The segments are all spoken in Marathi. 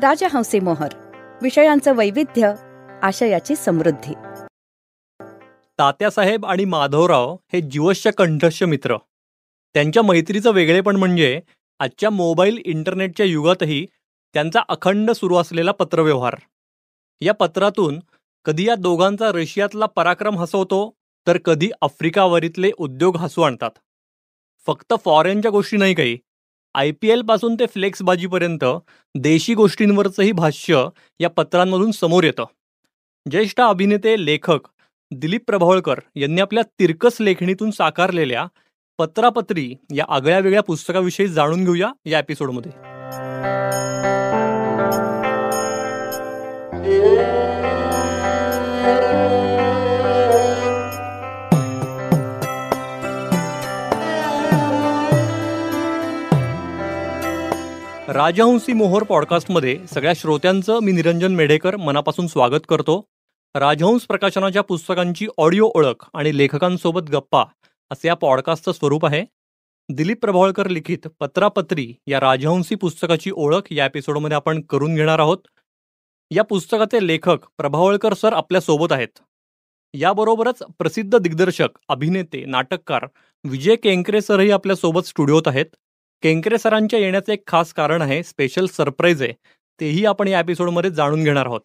राजहंसी मोहर, विषयांचं वैविध्य, आशयाची समृद्धी. तात्यासाहेब आणि माधवराव हे जीवश्य कंठस्थ मित्र. त्यांच्या मैत्रीचं वेगळेपण म्हणजे आजच्या मोबाईल इंटरनेटच्या युगातही त्यांचा अखंड सुरू असलेला पत्रव्यवहार. या पत्रातून कधी या दोघांचा रशियातला पराक्रम हसवतो, तर कधी आफ्रिकावरीतले उद्योग हसू आणतात. फक्त फॉरेनच्या गोष्टी नाही, काही IPL पासून ते फ्लेक्सबाजीपर्यंत देशी गोष्टींवरचंही भाष्य या पत्रांमधून समोर येतं. ज्येष्ठ अभिनेते लेखक दिलीप प्रभावळकर यांनी आपल्या तिरकस लेखणीतून साकारलेल्या पत्रापत्री या आगळ्या वेगळ्या पुस्तकाविषयी जाणून घेऊया या एपिसोडमध्ये. राजहंसी मोहर पॉडकास्टमध्ये सगळ्या श्रोत्यांचं मी निरंजन मेढेकर मनापासून स्वागत करतो. राजहंस प्रकाशनाच्या पुस्तकांची ऑडिओ ओळख आणि लेखकांसोबत गप्पा असे या पॉडकास्टचं स्वरूप आहे. दिलीप प्रभावळकर लिखित पत्रापत्री या राजहंसी पुस्तकाची ओळख या एपिसोडमध्ये आपण करून घेणार आहोत. या पुस्तकाचे लेखक प्रभावळकर सर आपल्यासोबत आहेत. याबरोबरच प्रसिद्ध दिग्दर्शक, अभिनेते, नाटककार विजय केंकरे सरही आपल्यासोबत स्टुडिओत आहेत. केंकरे सरांच्या येण्याचं एक खास कारण आहे, स्पेशल सरप्राईज आहे, तेही आपण या एपिसोडमध्ये जाणून घेणार आहोत.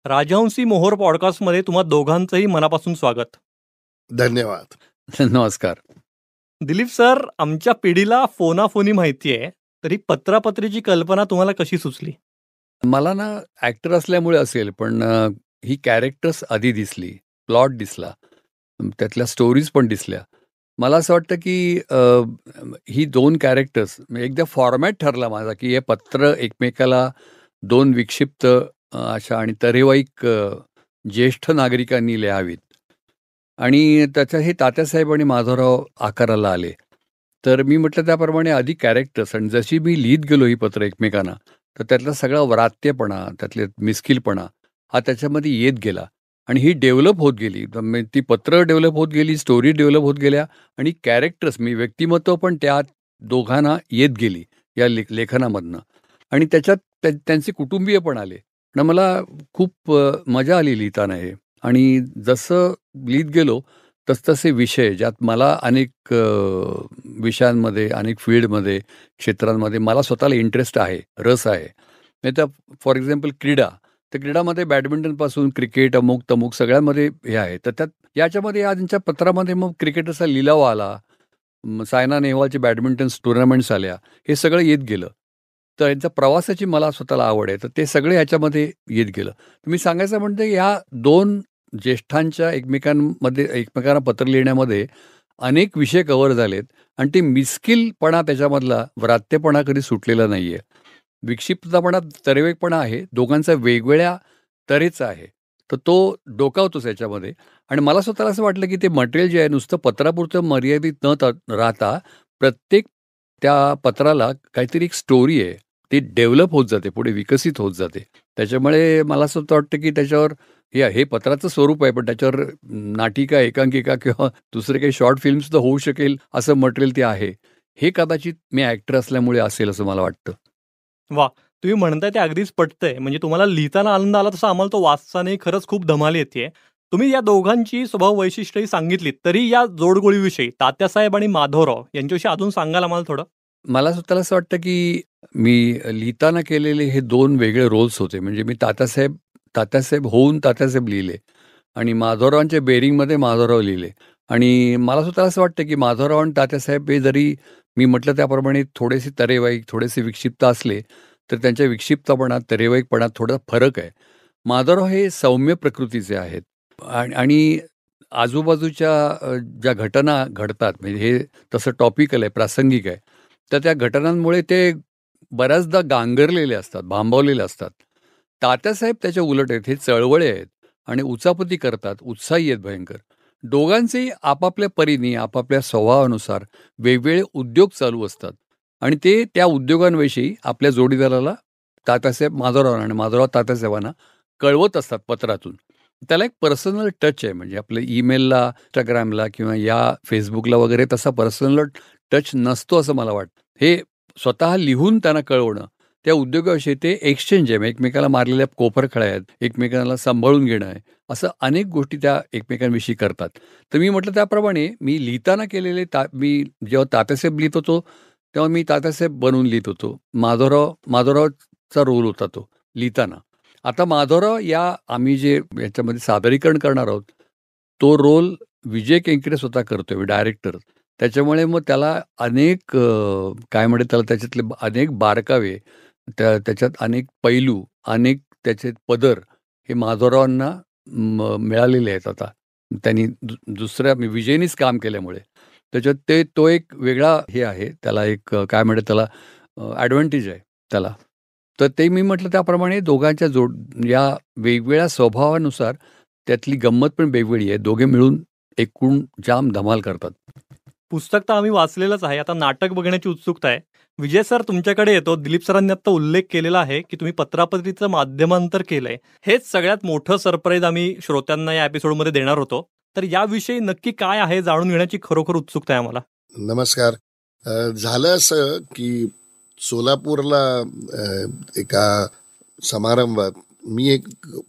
राजहंसी मोहर पॉडकास्टमध्ये तुम्हा दोघांचंही मनापासून स्वागत. धन्यवाद. नमस्कार. दिलीप सर, आमच्या पिढीला फोनाफोनी माहिती आहे, तरी पत्रापत्रीची कल्पना तुम्हाला कशी सुचली? मला ना ॲक्टर असल्यामुळे असेल, पण ही कॅरेक्टर्स आधी दिसली, प्लॉट दिसला, त्यातल्या स्टोरीज पण दिसल्या. मला असं वाटतं की ही दोन कॅरेक्टर्स एकदा फॉर्मॅट ठरला माझा की हे पत्र एकमेकाला दोन विक्षिप्त अशा आणि तरेवाईक ज्येष्ठ नागरिकांनी लिहावीत, आणि त्याच्या हे तात्यासाहेब आणि माधवराव आकाराला आले. तर मी म्हटलं त्याप्रमाणे आधी कॅरेक्टर्स, आणि जशी मी लिहित गेलो ही पत्र एकमेकांना, तर त्यातला सगळा व्रात्यपणा, त्यातले मिस्किलपणा हा त्याच्यामध्ये येत गेला, आणि ही डेव्हलप होत गेली. ती पत्र डेव्हलप होत गेली, स्टोरी डेव्हलप होत गेल्या, आणि कॅरेक्टर्स मी व्यक्तिमत्व पण त्या दोघांना येत गेली या लेखनामधनं, आणि त्याच्यात त्यांचे कुटुंबीय पण आले. आणि मला खूप मजा आली लिहिताना हे. आणि जसं लिहित गेलो तसतसे विषय, ज्यात मला अनेक विषयांमध्ये, अनेक फील्डमध्ये, क्षेत्रांमध्ये मला स्वतःला इंटरेस्ट आहे, रस आहे. नाही तर फॉर एक्झाम्पल क्रीडा, तर क्रीडामध्ये बॅडमिंटनपासून क्रिकेट, अमुक तमुक सगळ्यांमध्ये हे आहे. तर याच्यामध्ये यांच्या पत्रामध्ये मग क्रिकेटरचा लिलाव आला, सायना नेहवालचे बॅडमिंटन टुर्नामेंट्स आल्या, हे सगळं येत गेलं. तर यांच्या प्रवासाची मला स्वतःला आवड आहे, तर ते सगळे ह्याच्यामध्ये येत गेलं. मी सांगायचं म्हणते ह्या दोन ज्येष्ठांच्या एकमेकांना पत्र लिहिण्यामध्ये अनेक विषय कव्हर झालेत, आणि ते मिस्किलपणा, त्याच्यामधला व्रात्यपणा कधी सुटलेला नाही आहे. विक्षिप्तपणा, तरेवेकपणा आहे, दोघांचा वेगवेगळ्या तऱ्हेचा आहे, तर तो डोकावतोच याच्यामध्ये. आणि मला स्वतःला असं वाटलं की ते मटेरियल जे आहे नुसतं पत्रापुरतं मर्यादित न राहता प्रत्येक त्या पत्राला काहीतरी एक स्टोरी आहे, ती डेव्हलप होत जाते, पुढे विकसित होत जाते. त्याच्यामुळे मला असं वाटतं की त्याच्यावर हे पत्राचं स्वरूप आहे, पण त्याच्यावर नाटिका, एकांकिका किंवा दुसरे काही शॉर्ट फिल्मसुद्धा होऊ शकेल असं मटेरियल ते आहे. हे कदाचित मी ॲक्टर असल्यामुळे असेल असं मला वाटतं. वा, तुम्ही म्हणताय ते अगदीच पटतंय. म्हणजे तुम्हाला लिहिताना आनंद आला तसा आम्हाला तो वाचतानाही खरंच खूप धमाल येते. तुम्ही या दोघांची स्वभाव वैशिष्ट्यही सांगितलीत, तरी या जोडगोळीविषयी, तात्यासाहेब आणि माधवराव यांच्याविषयी अजून सांगाल आम्हाला थोडं? मला स्वतःला असं वाटतं की मी लिहिताना केलेले हे दोन वेगळे रोल्स होते. म्हणजे मी तात्यासाहेब होऊन तात्यासाहेब लिहिले, आणि माधवरावांच्या बेरिंगमध्ये माधवराव लिहिले. आणि मला स्वतःला असं वाटतं की माधवराव आणि तात्यासाहेब हे जरी मी म्हटलं त्याप्रमाणे थोडेसे तरेवाईक, थोडेसे विक्षिप्त असले, तर त्यांच्या विक्षिप्तपणात, तरेवाईकपणात थोडा फरक आहे. माधवराव हे सौम्य प्रकृतीचे आहेत, आणि आजूबाजूच्या ज्या घटना घडतात, म्हणजे हे तसं टॉपिकल आहे, प्रासंगिक आहे, तर त्या घटनांमुळे ते बऱ्याचदा गांगरलेले असतात, भांबवलेले असतात. तात्यासाहेब त्याच्या उलट आहेत, हे चळवळे आहेत आणि उचापती करतात, उत्साही आहेत भयंकर. दोघांचेही आपापल्या परीने, आपापल्या स्वभावानुसार वेगवेगळे उद्योग चालू असतात, आणि ते त्या उद्योगांविषयी आपल्या जोडीदाराला, तात्यासाहेब माधवराव आणि माधवराव तात्यासाहेबांना कळवत असतात पत्रातून. त्याला एक पर्सनल टच आहे, म्हणजे आपल्या ईमेलला, इंस्टाग्रामला किंवा या फेसबुकला वगैरे तसा पर्सनल टच नसतो असं मला वाटतं. हे स्वतः लिहून त्यांना कळवणं, त्या उद्योगाविषयी ते एक्सचेंज आहे, एकमेकाला मारलेल्या कोपरखळ्या आहेत, एकमेकांना सांभाळून घेणं आहे, असं अनेक गोष्टी त्या एकमेकांविषयी करतात. तर मी म्हटलं त्याप्रमाणे मी लिहिताना केलेले मी जेव्हा तात्यासाहेब लिहित होतो तेव्हा मी तात्यासाहेब बनवून लिहित होतो. माधवरावचा रोल होता तो लिहिताना. आता माधवराव आम्ही जे याच्यामध्ये सादरीकरण करणार आहोत तो रोल विजय केंकरे स्वतः करतोय, डायरेक्टर. त्याच्यामुळे मग त्याला अनेक काय म्हणते त्याला त्याच्यातले अनेक बारकावे, त्याच्यात अनेक पैलू, अनेक त्याचे पदर हे माधवरावांना मिळालेले आहेत. आता त्यांनी दुसऱ्या विजयनीच काम केल्यामुळे त्याच्यात तो एक वेगळा हे आहे, त्याला एक काय म्हणते त्याला ॲडव्हान्टेज आहे त्याला. तर ते मी म्हटलं त्याप्रमाणे दोघांच्या या वेगवेगळ्या स्वभावानुसार त्यातली गंमत पण वेगवेगळी आहे. दोघे मिळून एकूण जाम धमाल करतात. पुस्तक तर आम्ही वाचलेलंच आहे. आता नाटक बघण्याची उत्सुकता आहे. विजय सर तुमच्याकडे येतो. दिलीप सरांनी आता उल्लेख केलेला आहे की तुम्ही पत्रापत्रीचं माध्यमांतर केलंय. हेच सगळ्यात मोठं सरप्राईज आम्ही श्रोत्यांना या एपिसोडमध्ये देणार होतो. तर याविषयी नक्की काय आहे जाणून घेण्याची खरोखर उत्सुकता आहे आम्हाला. नमस्कार. झालं असं की सोलापूरला एका समारंभात मी एक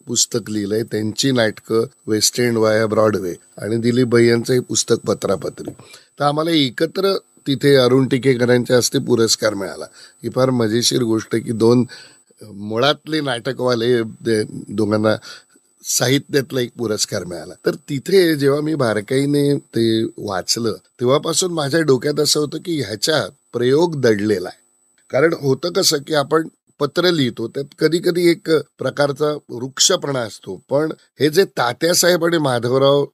पुस्तक लिहिलंय, त्यांची नाटकं वेस्ट एंड वाया ब्रॉडवे आणि दिलीप भैयांचं हे पुस्तक पत्रापत्री. तर आम्हाला एकत्र तिथे अरुण टिकेकरांच्या हस्ते पुरस्कार मिळाला. ही फार मजेशीर गोष्ट की दोन मुळातले नाटकवाले दोघांना साहित्यातला एक पुरस्कार मिळाला. तर तिथे जेव्हा मी बारकाईने ते वाचलं तेव्हापासून माझ्या डोक्यात असं होतं की ह्याच्यात प्रयोग दडलेला आहे. कारण होतं कसं की आपण पत्र लिहितो त्यात कधी कधी एक प्रकारचा वृक्षपणा असतो, पण हे जे तात्यासाहेब आणि माधवराव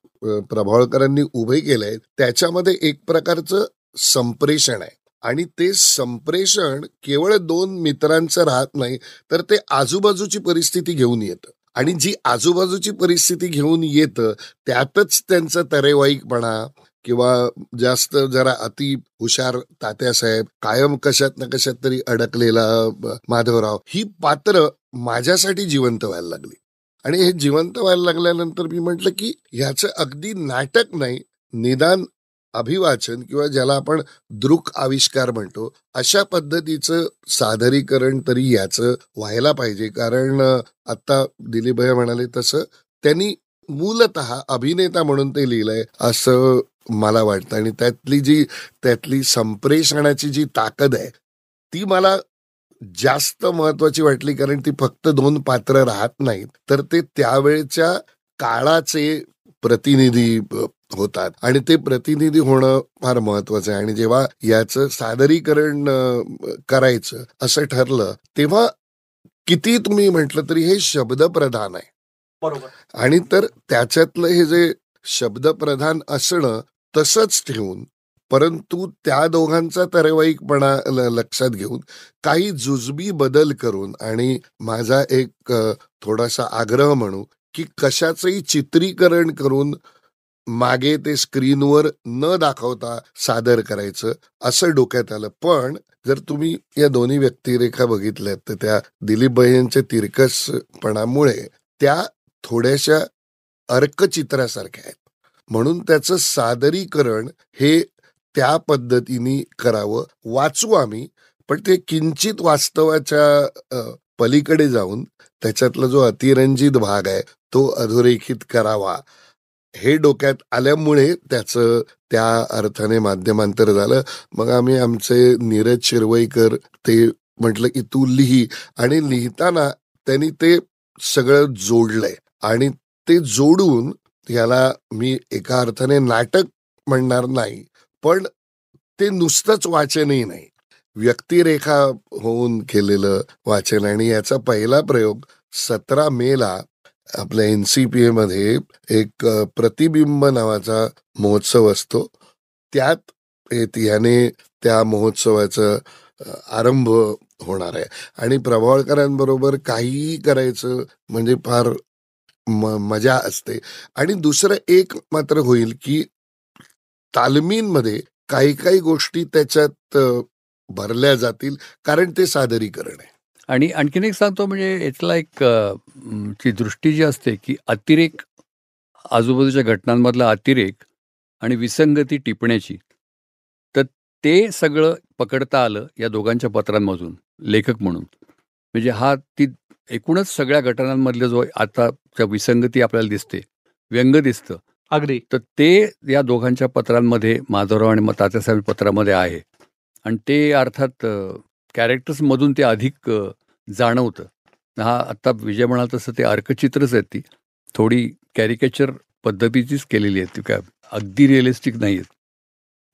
प्रभावळकरांनी उभे केलंय त्याच्यामध्ये एक प्रकारचं संप्रेषण आहे. आणि ते संप्रेषण केवळ दोन मित्रांचं राहत नाही, तर ते आजूबाजूची परिस्थिती घेऊन येतं. आणि जी आजूबाजूची परिस्थिती घेऊन येतं त्यातच त्यांचं तरेवाईकपणा किंवा जास्त जरा अति हुशार तात्यासाहेब, कायम कशात ना कशात तरी अडकलेला माधवराव, ही पात्र माझ्यासाठी जिवंत व्हायला लागली. आणि हे जिवंत व्हायला लागल्यानंतर मी म्हटलं की ह्याचं अगदी नाटक नाही, निदान अभिवाचन किंवा ज्याला आपण दृक आविष्कार म्हणतो अशा पद्धतीचं सादरीकरण तरी याचं व्हायला पाहिजे. कारण आता दिलीप भैया म्हणाले तसं त्यांनी मूलतः अभिनेता म्हणून ते लिहिलंय असं मला वाटतं. आणि त्यातली संप्रेषणाची जी ताकद आहे ती मला जास्त महत्वाची वाटली. कारण ती फक्त दोन पात्र राहत नाहीत, तर ते त्यावेळच्या काळाचे प्रतिनिधी होतात आणि ते प्रतिनिधी होणं फार महत्वाचं आहे. आणि जेव्हा याचं सादरीकरण करायचं असं ठरलं तेव्हा किती तुम्ही म्हटलं तरी हे शब्दप्रधान आहे. बरोबर. आणि तर त्याच्यातलं हे जे शब्दप्रधान असणं तसंच ठेवून, परंतु त्या दोघांचा तरेवाईकपणा लक्षात घेऊन काही जुजबी बदल करून, आणि माझा एक थोडासा आग्रह म्हणू की कशाचंही चित्रीकरण करून मागे ते स्क्रीनवर न दाखवता सादर करायचं असं डोक्यात आलं. पण जर तुम्ही या दोन्ही व्यक्तिरेखा बघितल्यात तर त्या दिलीप भैयांच्या तिरकसपणामुळे त्या थोड्याशा अर्कचित्रासारख्या आहेत. म्हणून त्याचं सादरीकरण हे त्या पद्धतीने करावं. वाचू आम्ही, पण ते किंचित वास्तवाच्या पलीकडे जाऊन त्याच्यातला जो अतिरंजित भाग आहे तो अधोरेखित करावा हे डोक्यात आल्यामुळे त्याचं त्या अर्थाने माध्यमांतर झालं. मग आम्ही आमचे नीरज शिरवईकर ते म्हटलं की तू लिही, आणि लिहिताना त्यांनी ते सगळं जोडलंय. आणि ते जोडून याला मी एका अर्थाने नाटक म्हणणार नाही, पण ते नुसतंच वाचनही नाही, व्यक्तिरेखा होऊन केलेलं वाचन. आणि याचा पहिला प्रयोग 17 मेला आपल्या NCPA मध्ये एक प्रतिबिंब नावाचा महोत्सव असतो, त्यात याने त्या महोत्सवाचा आरंभ होणार आहे. आणि प्रभावळकरांबरोबर काहीही करायचं म्हणजे फार मजा असते. आणि दुसरं एक मात्र होईल की तालमींमध्ये काही काही गोष्टी त्याच्यात भरल्या जातील, कारण ते सादरीकरण आहे. आणि आणखीन एक सांगतो, म्हणजे यातला एक ची दृष्टी जी असते की अतिरेक, आजूबाजूच्या घटनांमधला अतिरेक आणि विसंगती टिपण्याची, तर ते सगळं पकडता आलं या दोघांच्या पत्रांमधून लेखक म्हणून. म्हणजे हा ती एकूणच सगळ्या घटनांमधलं जो आताच्या विसंगती आपल्याला दिसते, व्यंग दिसतं, अगदी. तर ते या दोघांच्या पत्रांमध्ये, माधवराव आणि तात्यासाहेब पत्रामध्ये आहे. आणि ते अर्थात कॅरेक्टर्समधून ते अधिक जाणवतं. हा आत्ता विजय म्हणाल तसं ते अर्कचित्रच आहेत, ती थोडी कॅरिकेचर पद्धतीचीच केलेली आहेत, ती काय अगदी रिअलिस्टिक नाही आहेत.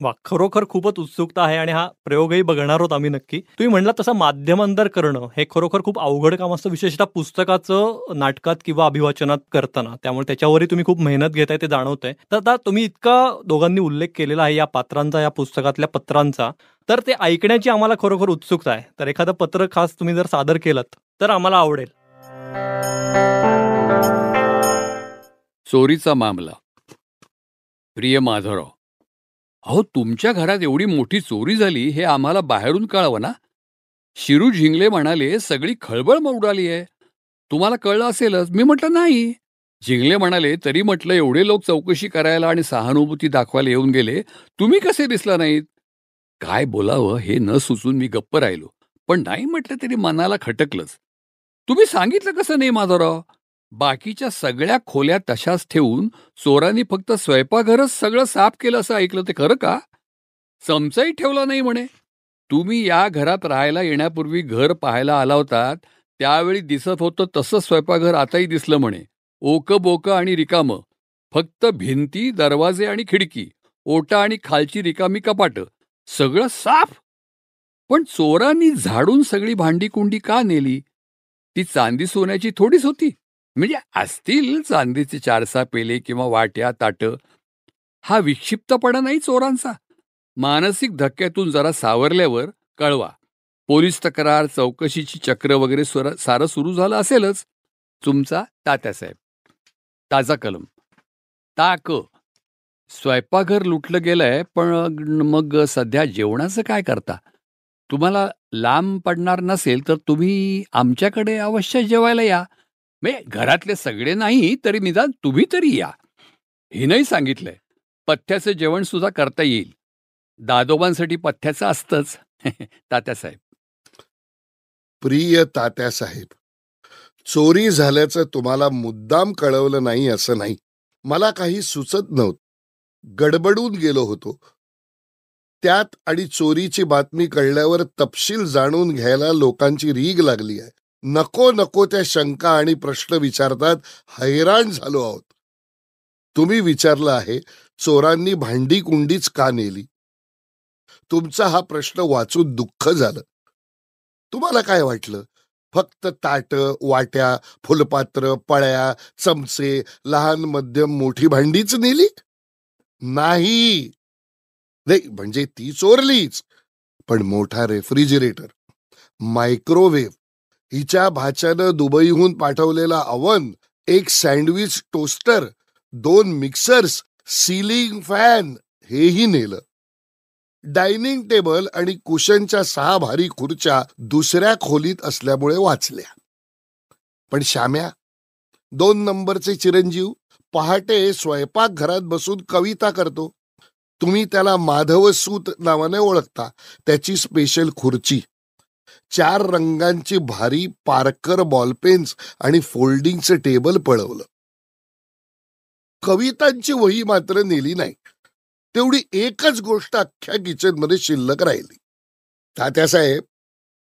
वा, खरोखर खूपच उत्सुकता आहे आणि हा प्रयोगही बघणार आहोत आम्ही नक्की. तुम्ही म्हणलात तसं माध्यमांतर करणं हे खरोखर खूप अवघड काम असतं, विशेषतः पुस्तकाचं नाटकात किंवा अभिवाचनात करताना. त्यामुळे त्याच्यावरही तुम्ही खूप मेहनत घेताय, ते जाणवतंय. तर आता तुम्ही इतका दोघांनी उल्लेख केलेला आहे या पात्रांचा, या पुस्तकातल्या पत्रांचा, तर ते ऐकण्याची आम्हाला खरोखर उत्सुकता आहे. तर एखादं पत्र खास तुम्ही जर सादर केलं तर आम्हाला आवडेल. चोरीचा मामला. प्रिय माधवराव, अहो तुमच्या घरात एवढी मोठी चोरी झाली हे आम्हाला बाहेरून कळावं ना. शिरू झिंगले म्हणाले सगळी खळबळ उडाली आहे, तुम्हाला कळलं असेलच. मी म्हटलं नाही. झिंगले म्हणाले तरी म्हटलं एवढे लोक चौकशी करायला आणि सहानुभूती दाखवायला येऊन गेले, तुम्ही कसे दिसला नाहीत. काय बोलावं हे न सुचून मी गप्प राहिलो, पण नाही म्हटलं तरी मनाला खटकलंच. तुम्ही सांगितलं कसं नाही माधवराव. बाकीच्या सगळ्या खोल्या तशाच ठेवून चोरांनी फक्त स्वयंपाकघरच सगळं साफ केलं असं ऐकलं, ते खरं का. चमचाही ठेवला नाही म्हणे. तुम्ही या घरात राहायला येण्यापूर्वी घर पाहायला आला होतात त्यावेळी दिसत होतं तसं स्वयंपाकघर आताही दिसलं म्हणे. ओकं बोकं आणि रिकामं, फक्त भिंती, दरवाजे आणि खिडकी, ओटा आणि खालची रिकामी कपाटं, सगळं साफ. पण चोरांनी झाडून सगळी भांडी कुंडी का नेली. ती चांदी सोन्याची थोडीच होती. म्हणजे असतील चांदीचे 4-6 पेले किंवा वाट्या, ताटं. हा विक्षिप्तपणा नाही चोरांचा. मानसिक धक्क्यातून जरा सावरल्यावर कळवा. पोलीस तक्रार, चौकशीची चक्र वगैरे सारं सुरू झालं असेलच. तुमचा तात्यासाहेब. ताजा कलम. ताक. स्वयंपाकघर लुटलं गेलंय, पण मग सध्या जेवणाचं काय करता. तुम्हाला लांब पडणार नसेल तर तुम्ही आमच्याकडे अवश्य जेवायला या. म्हणजे घरातले सगळे नाही तरी निदान तुम्ही तरी या. हिनंही सांगितलंय पथ्याचं जेवण सुद्धा करता येईल. दादोबांसाठी पथ्याचं असतंच. तात्यासाहेब. प्रिय तात्यासाहेब, चोरी झाल्याचं तुम्हाला मुद्दाम कळवलं नाही असं नाही. मला काही सुचत नव्हतं, गडबडून गेलो होतो. त्यात आणि चोरीची बातमी कळल्यावर तपशील जाणून घ्यायला लोकांची रीग लागली आहे. नको नको त्या शंका आणि प्रश्न विचारतात, हैराण झालो आहोत. तुम्ही विचारलं आहे चोरांनी भांडी कुंडीच का नेली. तुमचा हा प्रश्न वाचून दुःख झालं. तुम्हाला काय वाटलं फक्त ताट, वाट्या, फुलपात्र, पळ्या, चमचे, लहान मध्यम मोठी भांडीच नेली. नाही, म्हणजे ती चोरलीच, पण मोठा रेफ्रिजरेटर, मायक्रोवेव्ह, हिच्या भाच्यानं दुबईहून पाठवलेला अवन, एक sandwich toaster, 2 mixers, ceiling fan हेही नेलं. डायनिंग टेबल आणि कुशनच्या 6 भारी खुर्च्या दुसऱ्या खोलीत असल्यामुळे वाचल्या. पण श्याम्या, 2 नंबरचे चिरंजीव, पहाटे स्वयंपाकघरात बसून कविता करतो. तुम्ही त्याला माधवसूत नावाने ओळखता. त्याची स्पेशल खुर्ची, 4 रंगांची भारी पार्कर बॉलपेन्स आणि फोल्डिंगचं टेबल पळवलं. कवितांची वही मात्र नेली नाही. तेवढी एकच गोष्ट अख्ख्या किचनमध्ये शिल्लक राहिली. तात्यासाहेब,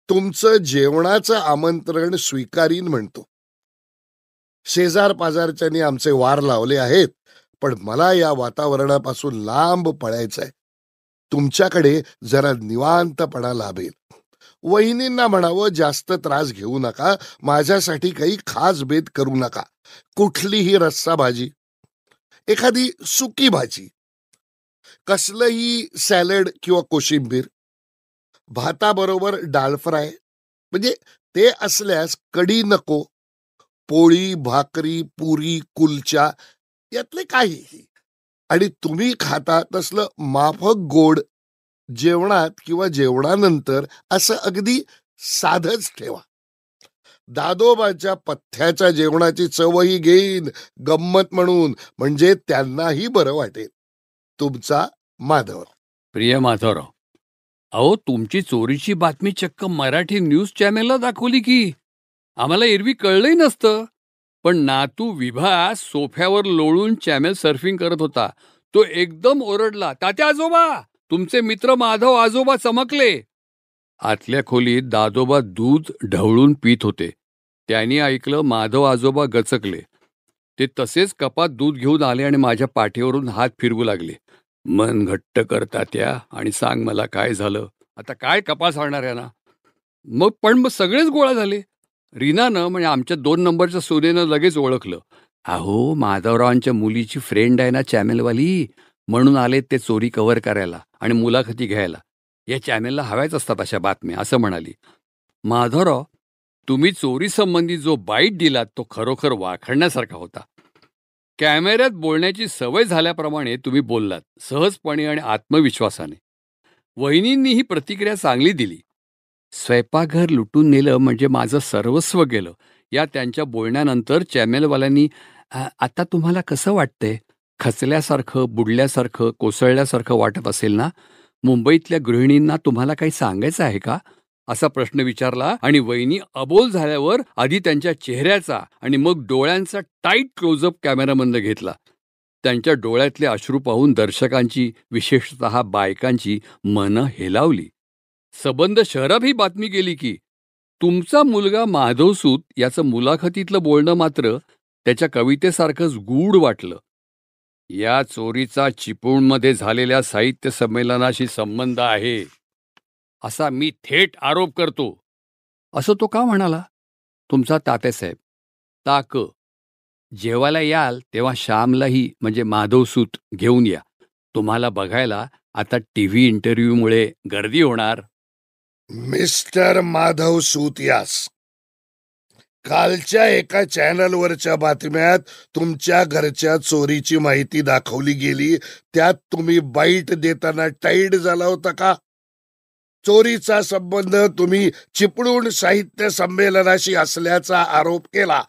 तुमचं जेवणाचं आमंत्रण स्वीकारीन म्हणतो. शेजार पाजारच्यांनी आमचे वार लावले आहेत, पण मला या वातावरणापासून लांब पळायचंय. तुमच्याकडे जरा निवांतपणा लाभेल. वहिनींना म्हणावं जास्त त्रास घेऊ नका, माझ्यासाठी काही खास बेत करू नका. कुठलीही रस्सा भाजी, एखादी सुकी भाजी, कसलंही सॅलड किंवा कोशिंबीर, भाताबरोबर डाळ फ्राय, म्हणजे ते असल्यास कढी नको. पोळी, भाकरी, पुरी, कुलचा यातले काहीही. आणि तुम्ही खाता तसलं माफक गोड जेवणात किंवा जेवणानंतर असं अगदी साधच ठेवा. दादोबाच्या पथ्याच्या जेवणाची चवही घेईन गंमत म्हणून, म्हणजे त्यांनाही बरं वाटेल. तुमचा माधव. प्रिय माधवराव, अहो तुमची चोरीची बातमी चक्क मराठी न्यूज चॅनेलला दाखवली की. आम्हाला एरवी कळलंही नसतं. पण नातू विभा सोफ्यावर लोळून चॅमेल सर्फिंग करत होता. तो एकदम ओरडला, तात्या आजोबा, तुमचे मित्र माधव आजोबा चमकले. आतल्या खोलीत दादोबा दूध ढवळून पित होते. त्यांनी ऐकलं माधव आजोबा गचकले. ते तसेच कपात दूध घेऊन आले आणि माझ्या पाठीवरून हात फिरवू लागले. मन घट्ट कर तात्या आणि सांग मला काय झालं. आता काय कपास आणणार आहे ना. मग सगळेच गोळा झाले. रीनानं म्हणजे आमच्या 2 नंबरच्या सोनेनं लगेच ओळखलं. अहो, माधवरावांच्या मुलीची फ्रेंड आहे ना चॅनेलवाली, म्हणून आले ते चोरी कव्हर करायला आणि मुलाखती घ्यायला. या चॅनेलला हव्याच असतात अशा बातम्या, असं म्हणाली. माधवराव, तुम्ही चोरीसंबंधी जो बाईट दिलात तो खरोखर वाखाणण्यासारखा होता. कॅमेऱ्यात बोलण्याची सवय झाल्याप्रमाणे तुम्ही बोललात, सहजपणे आणि आत्मविश्वासाने. वहिनींनी ही प्रतिक्रिया चांगली दिली. स्वयंपाकघर लुटून नेलं म्हणजे माझं सर्वस्व गेलं, या त्यांच्या बोलण्यानंतर चॅनेलवाल्यांनी आता तुम्हाला कसं वाटतंय? खचल्यासारखं, बुडल्यासारखं, कोसळल्यासारखं वाटत असेल ना? मुंबईतल्या गृहिणींना तुम्हाला काही सांगायचं आहे का? असा प्रश्न विचारला आणि वहिनी अबोल झाल्यावर आधी त्यांच्या चेहऱ्याचा आणि मग डोळ्यांचा टाईट क्लोजअप कॅमेरामधनं घेतला. त्यांच्या डोळ्यातले अश्रू पाहून दर्शकांची, विशेषतः बायकांची मनं हेलावली. सबंध शहरात ही बातमी गेली की तुमचा मुलगा माधवसूत याचं मुलाखतीतलं बोलणं मात्र त्याच्या कवितेसारखंच गूढ वाटलं. या चोरीचा चिपळूणमध्ये झालेल्या साहित्य संमेलनाशी संबंध आहे, असा मी थेट आरोप करतो. असं तो का म्हणाला? तुमचा तात्यासाहेब. ताक, जेवायला याल तेव्हा श्यामलाही म्हणजे माधवसूत घेऊन या. तुम्हाला बघायला आता टीव्ही इंटरव्ह्यूमुळे गर्दी होणार. मिस्टर माधव सूतयास, कालच्या एका चॅनलवरच्या बातम्यात तुमच्या घरच्या चोरीची माहिती दाखवली गेली. त्यात तुम्ही बाईट देताना टाईट झाला होता का? चोरीचा संबंध तुम्ही चिपळूण साहित्य संमेलनाशी असल्याचा आरोप केला.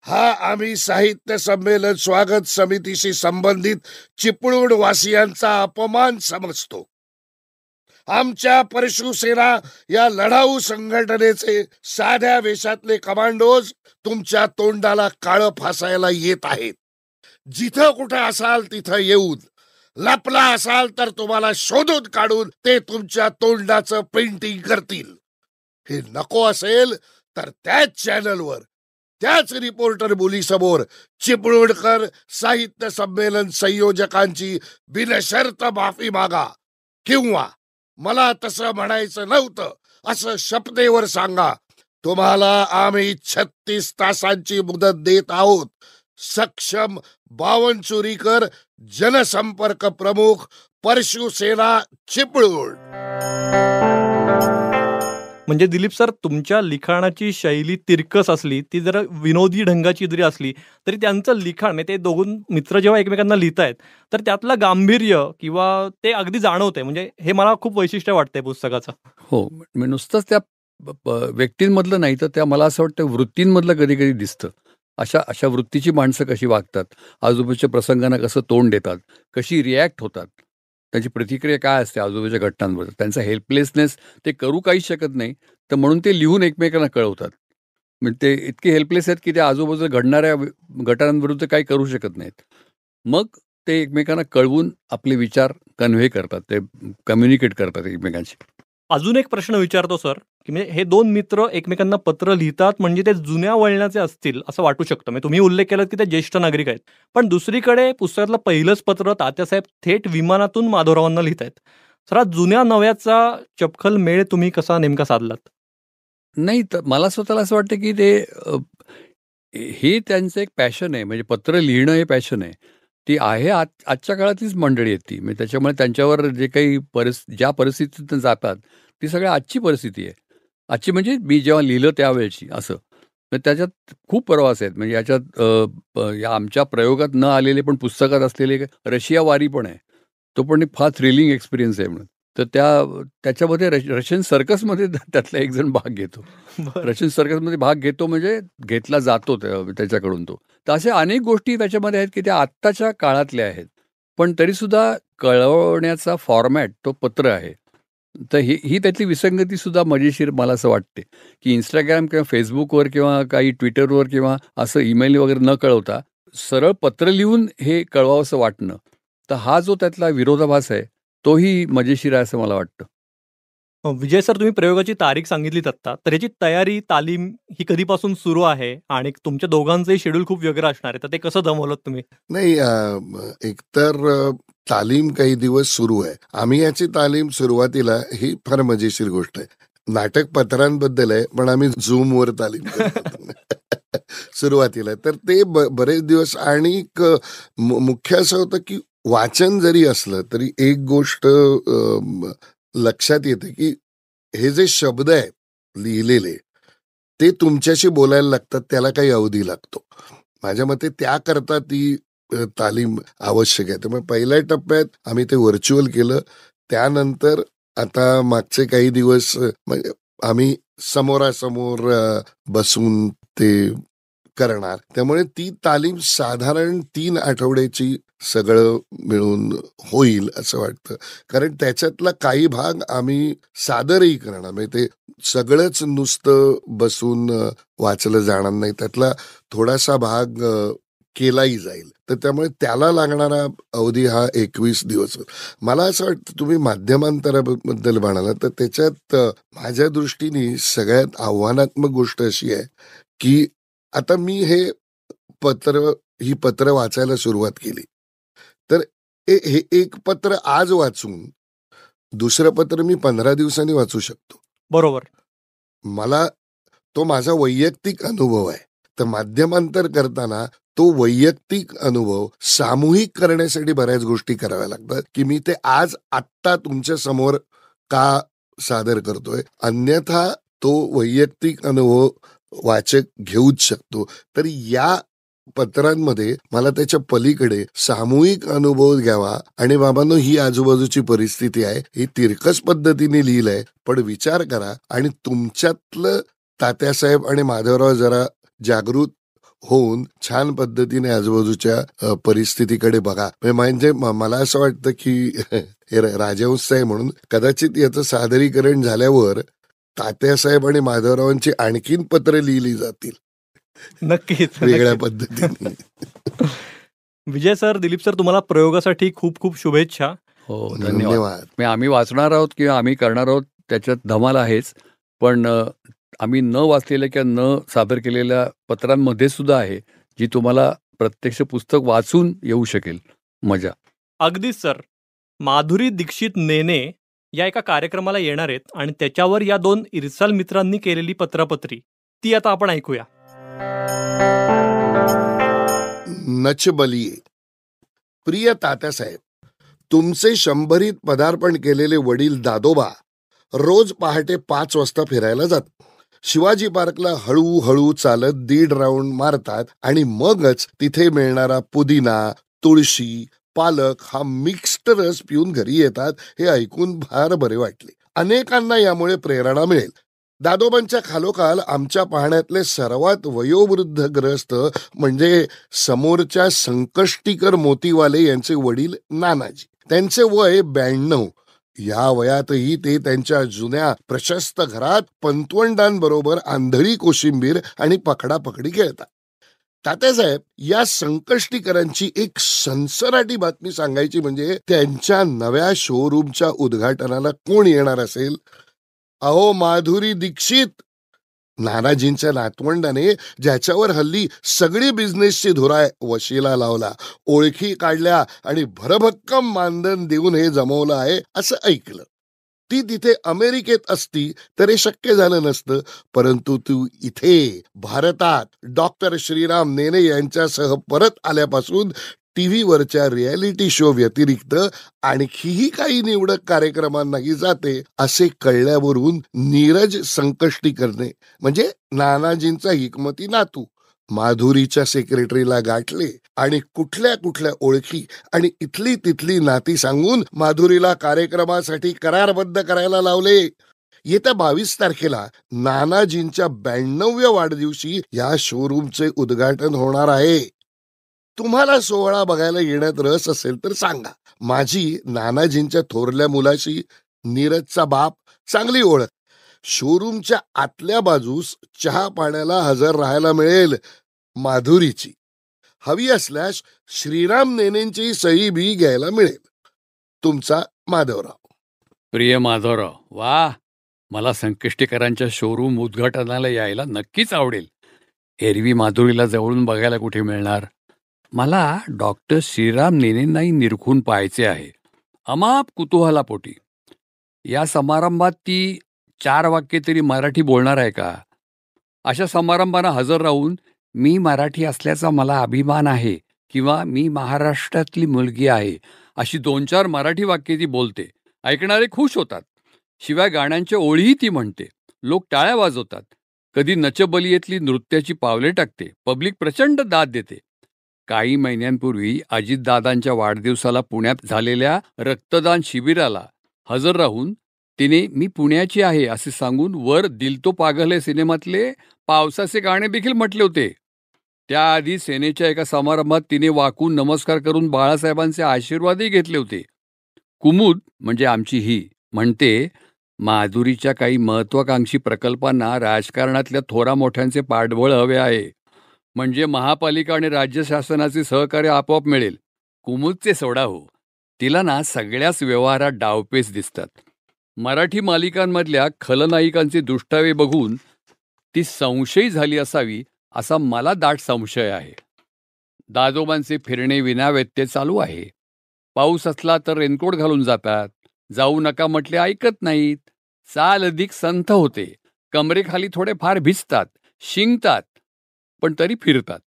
हा आम्ही साहित्य संमेलन स्वागत समितीशी संबंधित चिपळूण वासियांचा अपमान समजतो. आमच्या परशुसेना या लढाऊ संघटनेचे साध्या वेशातले कमांडोज तुमच्या तोंडाला काळं फासायला येत आहेत. जिथं कुठं असाल तिथं येऊन, लपला असाल तर तुम्हाला शोधून काढून ते तुमच्या तोंडाचं पेंटिंग करतील. हे नको असेल तर त्याच चॅनलवर, त्याच रिपोर्टर मुलीसमोर चिपळूणकर साहित्य संमेलन संयोजकांची बिनशर्त माफी मागा, किंवा मला तसं म्हणायचं नव्हतं असं शपथेवर सांगा. तुम्हाला आम्ही 36 तासांची मुदत देत आहोत. सक्षम बावनचुरीकर, जनसंपर्क प्रमुख, परशुसेना, चिपळूण. म्हणजे दिलीप सर, तुमच्या लिखाणाची शैली तिरकस असली, ती जरा विनोदी ढंगाची जरी असली तरी त्यांचं लिखाण म्हणजे ते दोघं मित्र जेव्हा एकमेकांना लिहितायत तर त्यातलं गांभीर्य किंवा ते अगदी जाणवतंय. म्हणजे हे मला खूप वैशिष्ट्य वाटतंय पुस्तकाचं. हो, नुसतंच त्या व्यक्तींमधलं नाही तर त्या मला असं वाटतं वृत्तींमधलं कधी कधी दिसतं. अशा वृत्तीची माणसं कशी वागतात, आजूबाजूच्या प्रसंगांना कसं तोंड देतात, कशी रिॲक्ट होतात, त्यांची प्रतिक्रिया काय असते आजूबाजूच्या घटनांबद्दल, त्यांचा हेल्पलेसनेस, ते करू काही शकत नाही तर म्हणून ते लिहून एकमेकांना कळवतात. म्हणजे ते इतके हेल्पलेस आहेत की ते आजूबाजूला घडणाऱ्या घटनांविरुद्ध काही करू शकत नाहीत. मग ते एकमेकांना कळवून आपले विचार कन्व्हे करतात, ते कम्युनिकेट करतात एकमेकांशी. अजून एक प्रश्न विचारतो सर, की म्हणजे हे 2 मित्र एकमेकांना पत्र लिहितात म्हणजे ते जुन्या वळणाचे असतील असं वाटू शकतं. म्हणजे तुम्ही उल्लेख केलात की ते ज्येष्ठ नागरिक आहेत, पण दुसरीकडे पुस्तकातलं पहिलंच पत्र तात्यासाहेब थेट विमानातून माधवरावांना लिहित आहेत. सर, जुन्या नव्याचा चपखल मेळ तुम्ही कसा नेमका साधलात? नाही, तर मला स्वतःला असं वाटतं की ते हे त्यांचं एक पॅशन आहे. म्हणजे पत्र लिहिणं हे पॅशन आहे. ती आहे आजच्या काळातलीच मंडळी आहेत ती. म्हणजे त्याच्यामुळे त्यांच्यावर जे काही ज्या परिस्थितीत जातात ती सगळ्या आजची परिस्थिती आहे. आजची म्हणजे मी जेव्हा लिहिलं त्यावेळची असं. तर त्याच्यात खूप प्रवास आहेत. म्हणजे याच्यात या आमच्या प्रयोगात न आलेले पण पुस्तकात असलेले रशिया वारी पण आहे. तो पण एक फार थ्रिलिंग एक्सपिरियन्स आहे म्हणून. तर त्याच्यामध्ये रशियन सर्कसमध्ये त्यातला एक जण भाग घेतो. रशियन सर्कसमध्ये भाग घेतो म्हणजे घेतला जातो त्याच्याकडून तो. तर अशा अनेक गोष्टी त्याच्यामध्ये आहेत की त्या आत्ताच्या काळातल्या आहेत. पण तरीसुद्धा कळवण्याचा फॉर्मॅट तो पत्र आहे. तर ही त्यातली विसंगती सुद्धा मजेशीर मला असं वाटते, की इंस्टाग्राम किंवा फेसबुकवर किंवा काही ट्विटरवर किंवा असं ईमेल वगैरे न कळवता सरळ पत्र लिहून हे कळवावंसं वाटणं. तर हा जो त्यातला विरोधाभास आहे, तोही मजेशीर आहे असं मला वाटतं. विजय सर, तुम्ही प्रयोगाची तारीख सांगितलीत आत्ता, तर याची तयारी, तालीम ही कधीपासून सुरू आहे आणि तुमच्या दोघांचंही शेड्यूल खूप वेगळं असणार आहे, तर ते कसं जमवलं तुम्ही? नाही, एकतर तालीम काही दिवस सुरू आहे. आम्ही याची तालीम सुरुवातीला, ही फार मजेशीर गोष्ट आहे, नाटक पत्रांबद्दल आहे, पण आम्ही झूमवर तालीम करतो सुरुवातीला. तर ते बरेच दिवस. आणि मुख्य असं होतं की वाचन जरी असलं तरी एक गोष्ट लक्षात येते की हे जे शब्द आहेत लिहिलेले, ते तुमच्याशी बोलायला लागतात, त्याला काही अवधी लागतो. माझ्या मते त्याकरता ती तालीम आवश्यक आहे. त्यामुळे पहिल्या टप्प्यात आम्ही ते व्हर्च्युअल केलं. त्यानंतर आता मागचे काही दिवस म्हणजे आम्ही समोरासमोर बसून ते करणार. त्यामुळे ती तालीम साधारण 3 आठवड्याची सगळं मिळून होईल असं वाटतं. कारण त्याच्यातला काही भाग आम्ही सादरही करणार, म्हणजे ते सगळंच नुसतं बसून वाचलं जाणार नाही, त्यातला थोडासा भाग केलाही जाईल. तर त्यामुळे त्याला लागणारा अवधी हा 21 दिवस. मला असं वाटतं, तुम्ही माध्यमांतराबद्दल म्हणाला तर त्याच्यात माझ्या दृष्टीने सगळ्यात आव्हानात्मक गोष्ट अशी आहे की आता मी ही पत्र वाचायला सुरुवात केली, तर हे एक पत्र आज वाचून दुसरं पत्र मी 15 दिवसांनी वाचू शकतो. बरोबर. मला तो माझा वैयक्तिक अनुभव आहे. तर माध्यमांतर करताना तो वैयक्तिक अनुभव सामूहिक करण्यासाठी बऱ्याच गोष्टी कराव्या लागतात की मी ते आज आत्ता तुमच्या समोर का सादर करतोय. अन्यथा तो वैयक्तिक अनुभव वाचक घेऊच शकतो. तर या पत्रांमध्ये मला त्याच्या पलीकडे सामूहिक अनुभव घ्यावा. आणि बाबांनो, ही आजूबाजूची परिस्थिती आहे, ही तिरकस पद्धतीने लिहिलंय, पण विचार करा आणि तुमच्यातलं तात्यासाहेब आणि माधवराव जरा जागृत होऊन छान पद्धतीने आजूबाजूच्या परिस्थितीकडे बघा. म्हणजे मला असं वाटतं की हे राजहंस आहे म्हणून कदाचित याचं सादरीकरण झाल्यावर तात्यासाहेब आणि माधवरावांची आणखीन पत्र लिहिली जातील नक्कीच वेगळ्या पद्धतीने. विजय सर, दिलीप सर, तुम्हाला प्रयोगासाठी खूप खूप शुभेच्छा. हो, धन्यवाद. आम्ही वाचणार आहोत किंवा आम्ही करणार आहोत त्याच्यात धमाल आहेच, पण आम्ही न वाचलेल्या किंवा न सादर केलेल्या पत्रांमध्ये सुद्धा आहे, जी तुम्हाला प्रत्यक्ष पुस्तक वाचून येऊ शकेल मजा. अगदीच सर. माधुरी दीक्षित नेने या एका कार्यक्रमाला येणार आहेत आणि त्याच्यावर या 2 इरसाल मित्रांनी केलेली पत्रापत्री ती आता आपण ऐकूया. नचबलिये. प्रिय तात्यासाहेब, तुमचे 100रीत पदार्पण केलेले वडील दादोबा रोज पहाटे 5 वाजता फिरायला जातात. शिवाजी पार्कला हळूहळू चालत 1.5 राऊंड मारतात आणि मगच तिथे मिळणारा पुदिना, तुळशी, पालक हा मिक्स्ड रस पिऊन घरी येतात. हे ऐकून फार बरे वाटले. अनेकांना यामुळे प्रेरणा मिळेल. दादोबांच्या खालोखाल आमच्या पाहण्यातले सर्वात वयोवृद्ध ग्रस्त म्हणजे समोरच्या संकष्टीकर मोतीवाले यांचे वडील नानाजी. त्यांचे वय 92. या वयातही ते त्यांच्या जुन्या प्रशस्त घरात पंतवंडांबरोबर आंधळी कोशिंबीर आणि पकडापकडी खेळतात. तात्यासाहेब, या संकष्टीकरांची एक सनसनाटी बातमी सांगायची म्हणजे त्यांच्या नव्या शोरूमच्या उद्घाटनाला कोण येणार असेल? अहो, माधुरी दीक्षित. नानाजींच्या नातवंडाने ज्याच्यावर हल्ली सगळी बिझनेसची धुराय वशिला लावला, ओळखी काढल्या आणि भरभक्कम मानधन देऊन हे जमवलं आहे असं ऐकलं. ती तिथे अमेरिकेत असती तर हे शक्य झालं नसतं. परंतु तू इथे भारतात डॉक्टर श्रीराम नेने यांच्यासह परत आल्यापासून टीव्हीवरच्या रियालिटी शो व्यतिरिक्त आणखीही काही निवडक कार्यक्रमांनाही जाते असे कळल्यावरून नीरज संकष्टीकरने म्हणजे नानाजींचा हिकमती नातू माधुरीच्या सेक्रेटरीला गाठले आणि कुठल्या कुठल्या ओळखी आणि इथली तिथली नाती सांगून माधुरीला कार्यक्रमासाठी करारबद्ध करायला लावले. येत्या 22 तारखेला नानाजींच्या 92व्या वाढदिवशी या शोरूमचे उद्घाटन होणार आहे. तुम्हाला सोहळा बघायला येण्यात रस असेल तर सांगा. माझी नानाजींच्या थोरल्या मुलाशी नीरजचा बाप, चांगली ओळख. शोरूमच्या आतल्या बाजूस चहा पाण्याला हजर राहायला मिळेल माधुरीची. हवी असल्यास श्रीराम नेनेंची सही बी घ्यायला मिळेल. तुमचा माधवराव. प्रिय माधवराव, वा, मला संकष्टीकरांच्या शोरूम उद्घाटनाला यायला नक्कीच आवडेल. एरवी माधुरीला जवळून बघायला कुठे मिळणार. मला डॉक्टर श्रीराम नेनेंनाही निरखून पाहायचे आहे, अमाप कुतूहलापोटी. या समारंभात ती 4 वाक्ये तरी मराठी बोलणार आहे का? अशा समारंभांना हजर राहून मी मराठी असल्याचा मला अभिमान आहे किंवा मी महाराष्ट्रातली मुलगी आहे अशी 2-4 मराठी वाक्ये ती बोलते. ऐकणारे खुश होतात. शिवाय गाण्यांच्या ओळीही ती म्हणते. लोक टाळ्या वाजवतात. कधी नचबलियेतली नृत्याची पावले टाकते. पब्लिक प्रचंड दाद देते. काही महिन्यांपूर्वी अजितदादांच्या वाढदिवसाला पुण्यात झालेल्या रक्तदान शिबिराला हजर राहून तिने मी पुण्याची आहे असे सांगून वर दिल तो पागल है सिनेमातले पावसाचे गाणे देखील म्हटले होते. त्याआधी सेनेच्या एका समारंभात तिने वाकून नमस्कार करून बाळासाहेबांचे आशीर्वादही घेतले होते. कुमुद म्हणजे आमची ही म्हणते, माधुरीच्या काही महत्वाकांक्षी प्रकल्पांना राजकारणातल्या थोरा मोठ्यांचे पाठबळ हवे आहे. म्हणजे महापालिका आणि राज्य शासनाचे सहकार्य आपोआप मिळेल. कुमुदचे सोडा हो, तिला ना सगळ्याच व्यवहारात डावपेच दिसतात. मराठी मालिकांमधल्या खलनायिकांचे दुष्टावे बघून ती संशयी झाली असावी असा मला दाट संशय आहे. दादोबांचे फिरणे विनाव्यत्यय चालू आहे. पाऊस असला तर रेनकोट घालून जातात. जाऊ नका म्हटले ऐकत नाहीत. चाल अधिक संथ होते. कमरेखाली थोडे फार भिजतात, शिंकतात, पण तरी फिरतात.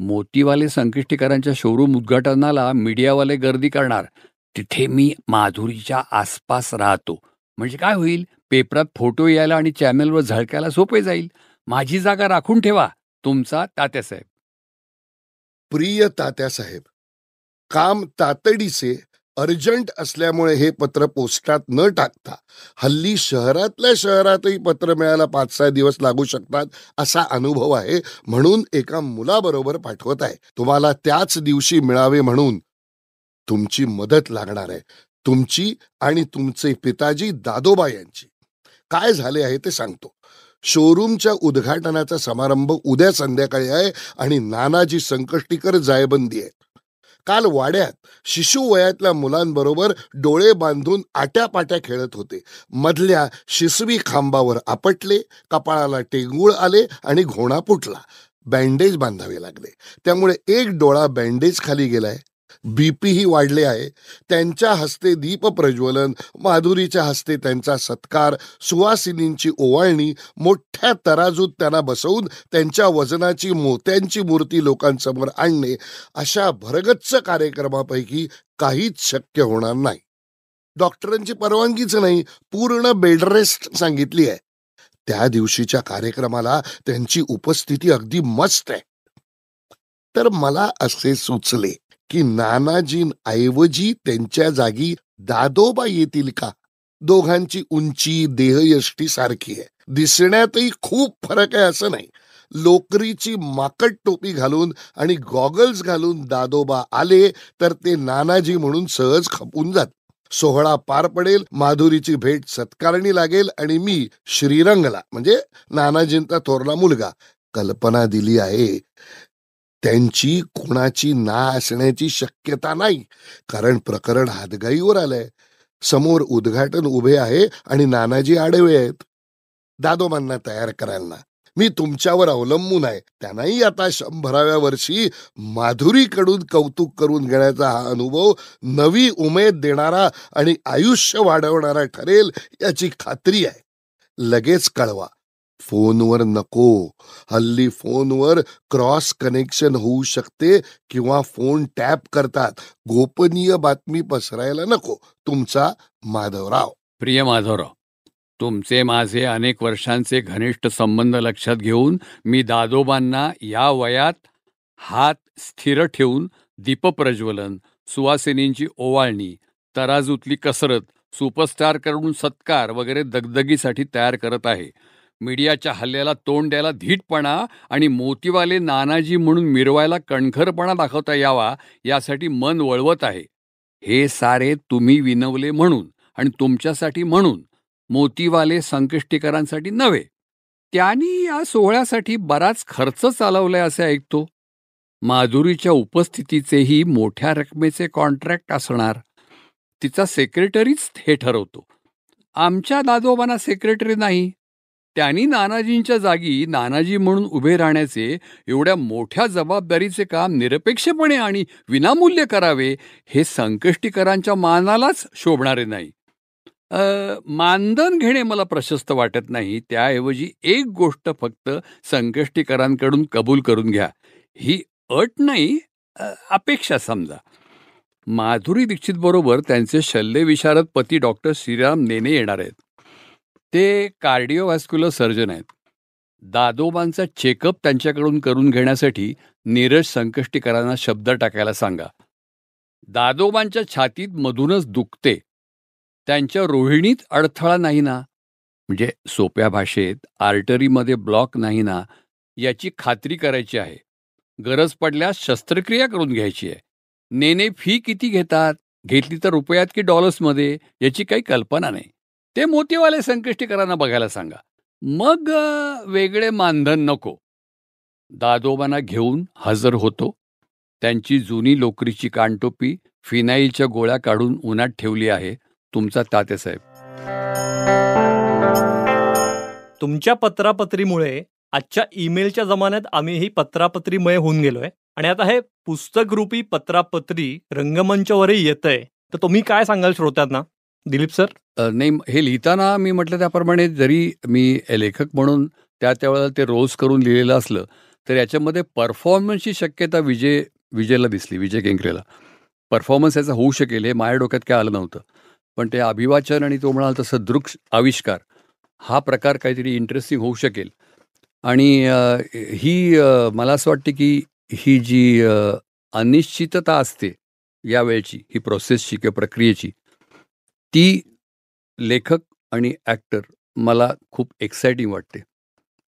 मोतीवाले संकष्टीकरांच्या शोरूम उद्घाटनाला मीडियावाले गर्दी करणार. तिथे मी माधुरीच्या आसपास राहतो. म्हणजे काय होईल, पेपरात फोटो यायला आणि चॅनलवर झळकायला सोपे जाईल. माझी जागा राखून ठेवा. तुमचा तात्यासाहेब. प्रिय तात्यासाहेब, काम तातडीचे अर्जंट असल्यामुळे हे पत्र पोस्टात न टाकता हल्ली शहरातल्या शहरातही पत्र मिळायला 5-6 दिवस लागू शकतात असा अनुभव आहे, म्हणून एका मुलाबरोबर पाठवत आहे. तुम्हाला त्याच दिवशी मिळावे म्हणून तुमची मदत लागणार आहे. तुमची आणि तुमचे पिताजी दादोबा यांची. काय झाले आहे ते सांगतो. शोरूमच्या उद्घाटनाचा समारंभ उद्या संध्याकाळी आहे आणि नानाजी संकष्टीकर जायबंदी आहेत. काल वाड्यात शिशुवयातल्या मुलांबरोबर डोळे बांधून आट्यापाट्या खेळत होते. मधल्या शिसवी खांबावर आपटले, कपाळाला टेंगूळ आले आणि घोणा फुटला. बँडेज बांधावे लागले. त्यामुळे एक डोळा बँडेज खाली गेलाय. बीपीही वाढले आहे. त्यांच्या हस्ते दीप प्रज्वलन, माधुरीच्या हस्ते त्यांचा सत्कार, सुवासिनींची ओवाळणी, मोठ्या तराजूत त्यांना बसवून त्यांच्या वजनाची मोत्यांची मूर्ती लोकांसमोर आणणे, अशा भरगच्च कार्यक्रमापैकी काहीच शक्य होणार नाही. डॉक्टरांची परवानगीच नाही. पूर्ण बेडरेस्ट सांगितली आहे. त्या दिवशीच्या कार्यक्रमाला त्यांची उपस्थिती अगदी मस्त आहे. तर मला असे सुचले की नानाजींऐवजी त्यांच्या जागी दादोबा येतील का? दोघांची उंची, देहयष्टी सारखी आहे. दिसण्यातही खूप फरक आहे असं नाही. लोकरीची माकड टोपी घालून आणि गॉगल्स घालून दादोबा आले तर ते नानाजी म्हणून सहज खपून जात. सोहळा पार पडेल, माधुरीची भेट सत्कारणी लागेल आणि मी श्रीरंगला म्हणजे नानाजींचा थोरला मुलगा कल्पना दिली आहे. त्यांची कोणाची ना असण्याची शक्यता नाही, कारण प्रकरण हातगाईवर आलंय. समोर उद्घाटन उभे आहे आणि नानाजी आडवे आहेत. दादोबांना तयार करायला मी तुमच्यावर अवलंबून आहे. त्यांनाही आता 100व्या वर्षी माधुरीकडून कौतुक करून घेण्याचा हा अनुभव नवी उमेद देणारा आणि आयुष्य वाढवणारा ठरेल याची खात्री आहे. लगेच कळवा. फोनवर नको. हल्ली फोनवर क्रॉस कनेक्शन होऊ शकते किंवा फोन टॅप करतात. गोपनीय बातमी पसरायला नको. तुमचा माधवराव. प्रिय माधवराव, तुमचे माझे अनेक वर्षांचे घनिष्ठ संबंध लक्षात घेऊन मी दादोबांना या वयात हात स्थिर ठेवून दीपप्रज्वलन, सुवासिनींची ओवाळणी, तराजूतली कसरत, सुपरस्टारकडून सत्कार वगैरे दगदगीसाठी तयार करत आहे. मीडियाच्या हल्ल्याला तोंड द्यायला धीटपणा आणि मोतीवाले नानाजी म्हणून मिरवायला कणखरपणा दाखवता यावा यासाठी मन वळवत आहे. हे सारे तुम्ही विनवले म्हणून आणि तुमच्यासाठी म्हणून, मोतीवाले संकष्टीकरांसाठी नव्हे. त्यांनी या सोहळ्यासाठी बराच खर्च चालवलाय असे ऐकतो. माधुरीच्या उपस्थितीचेही मोठ्या रकमेचे कॉन्ट्रॅक्ट असणार. तिचा सेक्रेटरीच हे ठरवतो. आमच्या दादोबांना सेक्रेटरी नाही. त्यांनी नानाजींच्या जागी नानाजी म्हणून उभे राहण्याचे, एवढ्या मोठ्या जबाबदारीचे काम निरपेक्षपणे आणि विनामूल्य करावे, हे संकष्टीकरांच्या मानालाच शोभणारे नाही. मानधन घेणे मला प्रशस्त वाटत नाही. त्याऐवजी एक गोष्ट फक्त संकष्टीकरांकडून कबूल करून घ्या. ही अट नाही, अपेक्षा समजा. माधुरी दीक्षित बरोबर त्यांचे शल्यविशारद पती डॉक्टर श्रीराम नेने येणार आहेत. ते कार्डिओव्हॅस्क्युलर सर्जन आहेत. दादोबांचा चेकअप त्यांच्याकडून करून घेण्यासाठी नीरज संकष्टीकरांना शब्द टाकायला सांगा. दादोबांच्या छातीत मधूनच दुखते, त्यांच्या रोहिणीत अडथळा नाही ना, म्हणजे सोप्या भाषेत आर्टरीमध्ये ब्लॉक नाही ना, याची खात्री करायची आहे. गरज पडल्यास शस्त्रक्रिया करून घ्यायची आहे. नेने फी किती घेतात, घेतली तर रुपयात की डॉलर्समध्ये, याची काही कल्पना नाही. ते मोतीवाले संकष्टीकरांना बघायला सांगा. मग वेगळे मानधन नको. दादोबांना घेऊन हजर होतो. त्यांची जुनी लोकरीची कानटोपी फिनाईलच्या गोळ्या काढून उन्हात ठेवली आहे. तुमचा तात्यासाहेब. तुमच्या पत्रापत्रीमुळे आजच्या ईमेलच्या जमान्यात आम्हीही पत्रापत्रीमय होऊन गेलोय आणि आता हे पुस्तकरूपी पत्रापत्री रंगमंचावरही येतंय. तर तुम्ही काय सांगाल श्रोत्यांना, दिलीप सर? नाही, हे लिहिताना मी म्हटलं त्याप्रमाणे, जरी मी लेखक म्हणून त्यावेळेला ते रोज करून लिहिलेलं असलं, तर याच्यामध्ये परफॉर्मन्सची शक्यता विजयला दिसली, विजय केंकरेला. परफॉर्मन्स याचा होऊ शकेल हे माझ्या डोक्यात काय आलं नव्हतं. पण ते अभिवाचन आणि तो म्हणाल तसं दृक् आविष्कार, हा प्रकार काहीतरी इंटरेस्टिंग होऊ शकेल. आणि मला असं वाटतं की ही जी अनिश्चितता असते यावेळची, ही प्रोसेसची किंवा प्रक्रियेची, ती लेखक आणि ॲक्टर मला खूप एक्सायटिंग वाटते.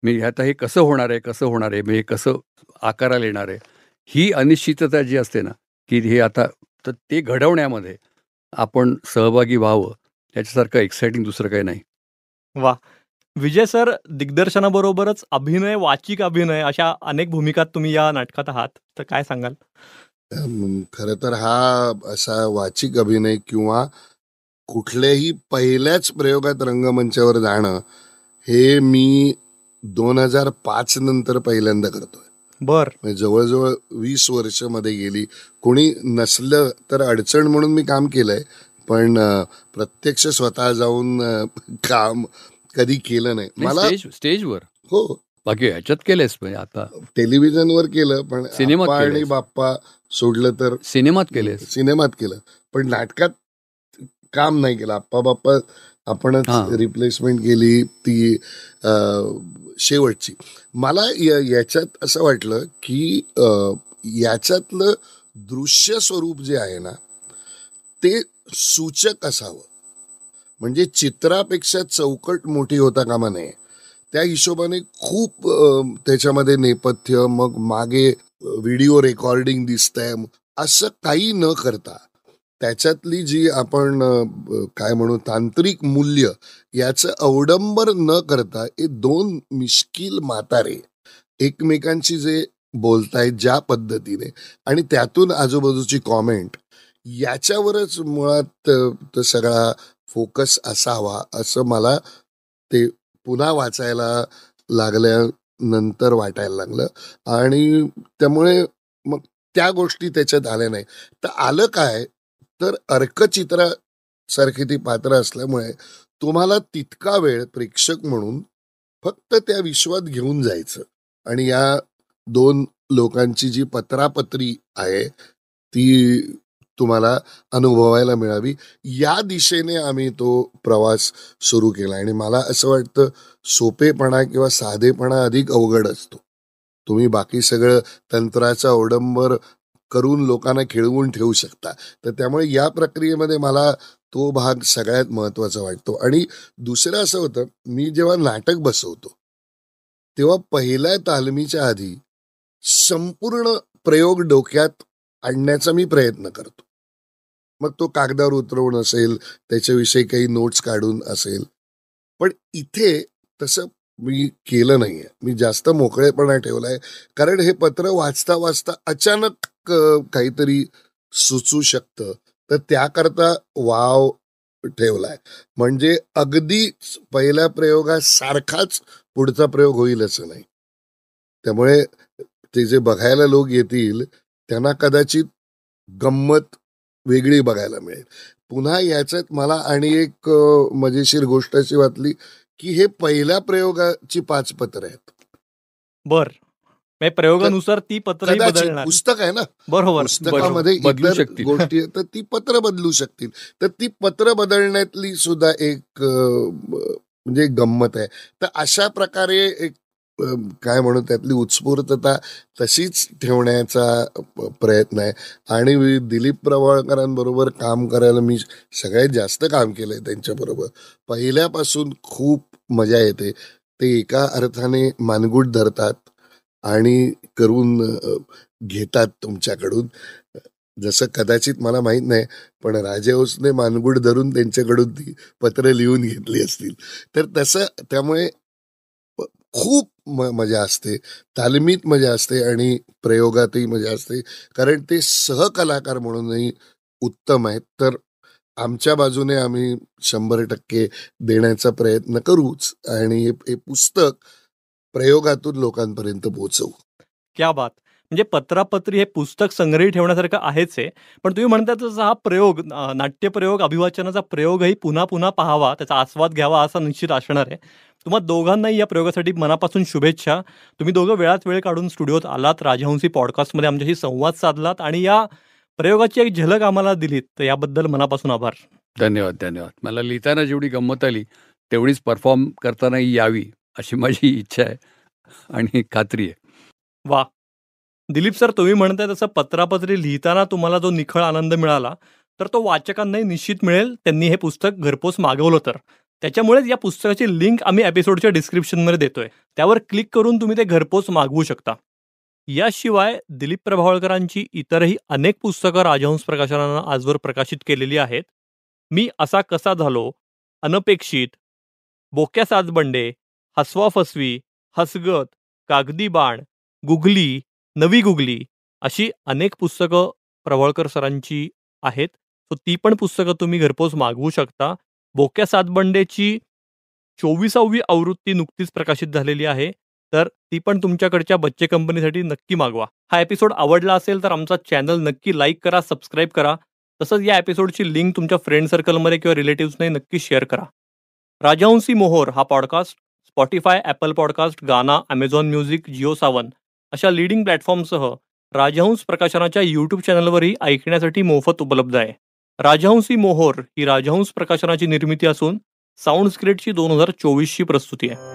मी आता हे कसं होणार आहे, म्हणजे हे कसं आकाराला येणार आहे, ही अनिश्चितता जी असते ना, की हे आता, तर ते घडवण्यामध्ये आपण सहभागी व्हावं, याच्यासारखं एक्सायटिंग दुसरं काही नाही. वा. विजय सर, दिग्दर्शनाबरोबरच अभिनय, वाचिक अभिनय अशा अनेक भूमिकात तुम्ही या नाटकात आहात, तर काय सांगाल? खरं तर हा असा वाचिक अभिनय किंवा कुठल्याही पहिल्याच प्रयोगात रंगमंचावर जाणं, हे मी 2005 नंतर पहिल्यांदा करतोय. बर. म्हणजे जवळजवळ 20 वर्ष मध्ये गेली. कोणी नसलं तर अडचण म्हणून मी काम केलंय, पण प्रत्यक्ष स्वतः जाऊन काम कधी केलं नाही. मला स्टेजवर, हो, बाकी ह्याच्यात केलंयस. म्हणजे आता टेलिव्हिजनवर केलं, पण सिनेमात आप्पा आणि केलंयस. बाप्पा सोडलं तर सिनेमात केलेस. सिनेमात केलं, पण नाटकात काम नाही केलं. आप्पा बाप्पा आपणच रिप्लेसमेंट केली, ती शेवटची. मला याच्यात असं वाटलं की याच्यातलं दृश्य स्वरूप जे आहे ना, ते सूचक असावं. म्हणजे चित्रापेक्षा चौकट मोठी होता कामा नये. त्या हिशोबाने खूप त्याच्यामध्ये नेपथ्य, मग मागे व्हिडिओ रेकॉर्डिंग दिसतंय, असं काही न करता त्याच्यातली जी आपण काय म्हणू तांत्रिक मूल्य, याचं अवडंबर न करता हे दोन मिश्किल म्हातारे एकमेकांशी जे बोलतायत ज्या पद्धतीने, आणि त्यातून आजूबाजूची कॉमेंट, याच्यावरच मुळात तो सगळा फोकस असावा, असं मला ते पुन्हा वाचायला लागल्यानंतर वाटायला लागलं. आणि त्यामुळे मग त्या गोष्टी त्याच्यात आल्या नाही. तर आलं काय, तर अर्कचित्रासारखी ती पात्र असल्यामुळे तुम्हाला तितका वेळ प्रेक्षक म्हणून फक्त त्या विश्वात घेऊन जायचं, आणि या दोन लोकांची जी पत्रापत्री आहे ती तुम्हाला अनुभवायला मिळावी, या दिशेने आम्ही तो प्रवास सुरू केला. आणि मला असं वाटतं, सोपेपणा किंवा साधेपणा अधिक अवघड असतो. तुम्ही बाकी सगळं तंत्राचा अवडंबर करून लोकांना खेळवून ठेवू शकता. तर त्यामुळे या प्रक्रियेमध्ये मला तो भाग सगळ्यात महत्वाचा वाटतो. आणि दुसरं असं होतं, मी जेव्हा नाटक बसवतो तेव्हा पहिल्या तालमीच्या आधी संपूर्ण प्रयोग डोक्यात आणण्याचा मी प्रयत्न करतो. मग तो कागदावर उतरवून असेल, त्याच्याविषयी काही नोट्स काढून असेल. पण इथे तसं मी केलं नाहीये. मी जास्त मोकळेपणा ठेवलाय, कारण हे पत्र वाचता वाचता अचानक काहीतरी सुचू शकतं, तर त्याकरता वाव ठेवलाय. म्हणजे अगदी पहिल्या प्रयोगासारखाच पुढचा प्रयोग होईल असं नाही. त्यामुळे ते जे बघायला लोक येतील त्यांना कदाचित गंमत वेगळी बघायला मिळेल. पुन्हा याच्यात मला आणि एक मजेशीर गोष्ट अशी वाटली की हे पहिल्या प्रयोगाची 5 पत्र आहेत. बर, प्रयोगानुसार ती पत्रही कदाचित बदलणार. पुस्तक आहे ना, बरोबर. पुस्तकामध्ये बदलू इतर शकतील. गोष्टी आहेत, तर ती पत्र बदलू शकतील. तर ती पत्र बदलण्यातली सुद्धा एक म्हणजे गंमत आहे. तर अशा प्रकारे एक काय म्हणू त्यातली उत्स्फूर्तता तशीच ठेवण्याचा प्रयत्न आहे. आणि दिलीप प्रभावळकरांबरोबर काम करायला मी सगळ्यात जास्त काम केलंय त्यांच्याबरोबर. पहिल्यापासून खूप मजा येते. ते एका अर्थाने मानगूट धरतात आणि करून घेतात तुमच्याकडून. जसं कदाचित मला माहित नाही, पण राजहंसने मानगूट धरून त्यांच्याकडून ती पत्र लिहून घेतली असतील. तर तसं त्यामुळे खूप मजा असते, तालमीत मजा असते आणि प्रयोगातही मजा असते, कारण ते सहकलाकार म्हणूनही उत्तम आहेत. तर आमच्या बाजूने आम्ही 100% देण्याचा प्रयत्न करूच आणि हे पुस्तक प्रयोगातून लोकांपर्यंत पोहोचवू. क्या बात. म्हणजे पत्रापत्री हे पुस्तक संग्रही ठेवण्यासारखं आहेच आहे. पण तुम्ही म्हणता तसं हा प्रयोग, नाट्यप्रयोग, अभिवाचनाचा प्रयोगही पुन्हा पुन्हा पाहावा, त्याचा आस्वाद घ्यावा असा निश्चित असणार आहे. तुम्हा दोघांनाही या प्रयोगासाठी मनापासून शुभेच्छा. तुम्ही दोघं वेळात वेळ काढून स्टुडिओत आलात, राजहंसी पॉडकास्टमध्ये आमच्याशी संवाद साधलात आणि या प्रयोगाची एक झलक आम्हाला दिलीत, तर याबद्दल मनापासून आभार. धन्यवाद, धन्यवाद. मला लिहिताना जेवढी गंमत आली तेवढीच परफॉर्म करतानाही यावी अशी माझी इच्छा आहे आणि खात्री आहे. वा. दिलीप सर, तुम्ही म्हणताय तसं पत्रापत्री लिहिताना तुम्हाला जो निखळ आनंद मिळाला, तर तो वाचकांनाही निश्चित मिळेल, त्यांनी हे पुस्तक घरपोच मागवलं तर. त्याच्यामुळेच या पुस्तकाची लिंक आम्ही एपिसोडच्या डिस्क्रिप्शनमध्ये देतोय. त्यावर क्लिक करून तुम्ही ते घरपोच मागवू शकता. याशिवाय दिलीप प्रभावळकरांची इतरही अनेक पुस्तकं राजहंस प्रकाशनानं आजवर प्रकाशित केलेली आहेत. मी असा कसा झालो, अनपेक्षित, बोक्या साजबंडे, हसवा फसवी, हसगत, कागदी बाण, गुगली, नवी गुगली अशी अनेक पुस्तकं प्रभावळकर सरांची आहेत. सो ती पण पुस्तकं तुम्ही घरपोच मागवू शकता. बोक्या सातबंडेची 24वी आवृत्ती नुकतीच प्रकाशित झालेली आहे, तर ती पण तुमच्याकडच्या बच्चे कंपनीसाठी नक्की मागवा. हा एपिसोड आवडला असेल तर आमचा चॅनल नक्की लाईक करा, सबस्क्राईब करा. तसंच या एपिसोडची लिंक तुमच्या फ्रेंड सर्कलमध्ये किंवा रिलेटिव्सने नक्की शेअर करा. राजहंसी मोहोर हा पॉडकास्ट स्पॉटिफाय, ॲपल पॉडकास्ट, गाना, ॲमेझॉन म्युझिक, जिओ सावन अशा लीडिंग प्लॅटफॉर्मसह राजहंस प्रकाशनाच्या यूट्यूब चॅनलवरही ऐकण्यासाठी मोफत उपलब्ध आहे. राजहंसी मोहोर ही राजहंस प्रकाशनाची निर्मिती असून साऊंड स्क्रिप्टची 2024ची प्रस्तुती आहे.